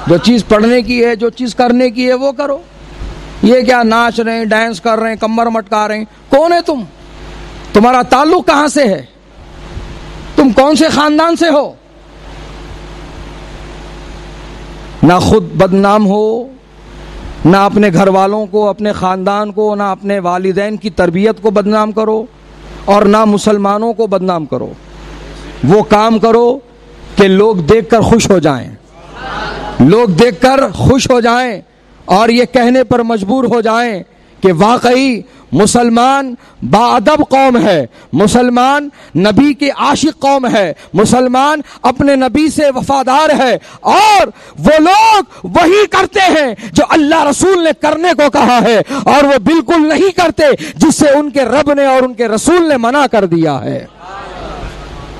Speaker 4: جو چیز پڑھنے کی ہے، جو چیز کرنے کی ہے وہ کرو. یہ کیا ناچ رہے ہیں، ڈانس کر رہے ہیں، کمر مٹکا رہے ہیں؟ کون ہے تم؟ تمہارا تعلق کہاں سے ہے؟ تم کون سے خاندان سے ہو؟ نہ خود بدنام ہو، نہ اپنے گھر والوں کو، اپنے خاندان کو، نہ اپنے والدین کی تربیت کو بدنام کرو، اور نہ مسلمانوں کو بدنام کرو. وہ کام کرو کہ لوگ دیکھ کر خوش ہو جائیں، لوگ دیکھ کر خوش ہو جائیں اور یہ کہنے پر مجبور ہو جائیں کہ واقعی مسلمان باادب قوم ہے، مسلمان نبی کی عاشق قوم ہے، مسلمان اپنے نبی سے وفادار ہے، اور وہ لوگ وہی کرتے ہیں جو اللہ رسول نے کرنے کو کہا ہے، اور وہ بالکل نہیں کرتے جس سے ان کے رب نے اور ان کے رسول نے منع کر دیا ہے۔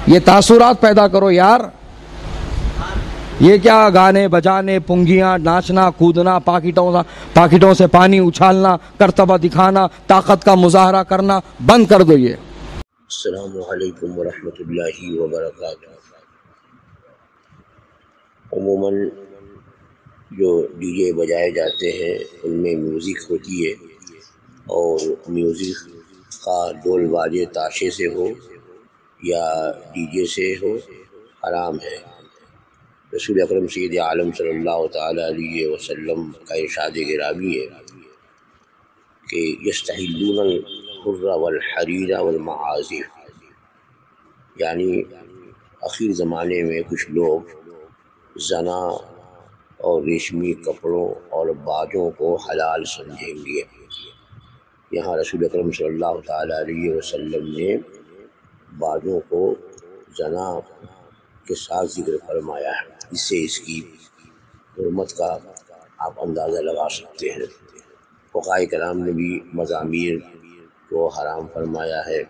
Speaker 4: یہ تاثرات پیدا کرو یار، یہ کیا گانے بجانے، پنگیاں، ناچنا، کودنا، پاکٹوں سے پانی اچھالنا، کرتبہ دکھانا، طاقت کا مظاہرہ کرنا بند کر دو۔ یہ
Speaker 5: السلام علیکم ورحمۃ اللہ وبرکاتہ۔ عموماً جو ڈی جے بجائے جاتے ہیں ان میں میوزک ہوتی ہے، اور میوزک کا ڈول باجے تاشے سے ہو یا ڈی جے سے ہو حرام ہے۔ رسول اکرم سید عالم صلی اللہ تعالیٰ علیہ وسلم کا ارشاد گرامی ہے کہ یستحلون الحر والحریر والمعازف، یعنی اخیر زمانے میں کچھ لوگ زنا اور ریشمی کپڑوں اور باجوں کو حلال سمجھیں گے۔ یہاں رسول اکرم صلی اللہ تعالیٰ علیہ وسلم نے باجوں کو زنا کے ساتھ ذکر فرمایا ہے، اس سے اس کی حرمت کا آپ اندازہ لگا سکتے ہیں۔ فقہائے کرام نے بھی مزامیر کو حرام فرمایا ہے،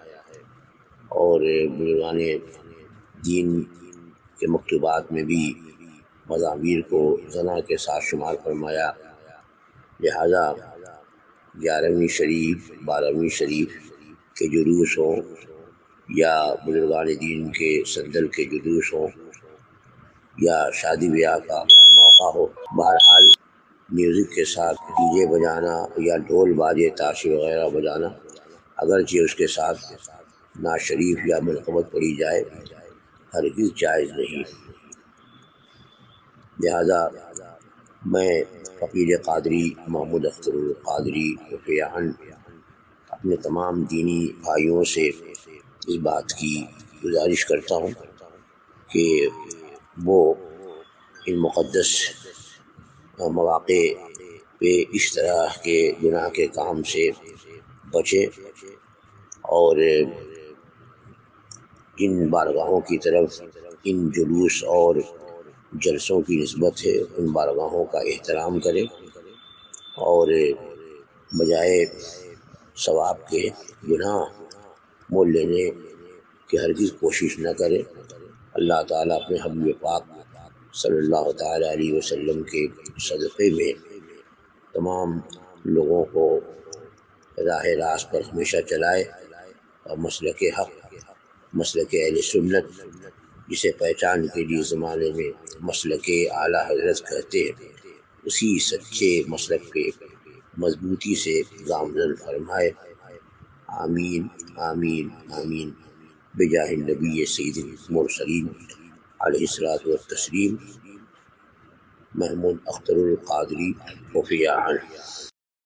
Speaker 5: اور بزرگان دین کے مکتوبات میں بھی مزامیر کو زنا کے ساتھ شمار فرمایا۔ لہذا 11ویں شریف 12ویں شریف کے جلوس ہوں یا بزرگان دین کے صدر کے جلوس ہوں یا شادی بیاہ کا موقع ہو، بہرحال میوزک کے ساتھ ڈی جے بجانا یا ڈھول باجے تاشے وغیرہ بجانا، اگرچہ اس کے ساتھ نعت شریف یا منقبت پڑھی جائے، ہرگز جائز نہیں۔ لہذا میں فقیر قادری محمود اختر القادری رفیع عنہ اپنے تمام دینی بھائیوں سے اس بات کی گزارش کرتا ہوں کہ وہ ان مقدس مواقع پہ اس طرح کے گناہ کے کام سے بچیں، اور جن بارگاہوں کی طرف ان جلوس اور جلسوں کی نسبت ہے ان بارگاہوں کا احترام کریں، اور بجائے ثواب کے گناہ مول لینے کی ہرگز کوشش نہ کریں۔ اللہ تعالیٰ اپنے حبیب پاک صلی اللہ تعالیٰ علیہ وسلم کے صدقے میں تمام لوگوں کو راہ راست پر ہمیشہ چلائے، اور مسلک حق، مسلک اہل سنت، جسے پہچان کے لیے زمانے میں مسلک اعلیٰ حضرت کہتے ہیں، اسی سچے مسلک پہ مضبوطی سے گامزن فرمائے۔ آمین آمین آمین بجاہ النبی سید المرسلین علیہ الصلاۃ والتسلیم۔ محمود اختر القادری رفیع عنہ۔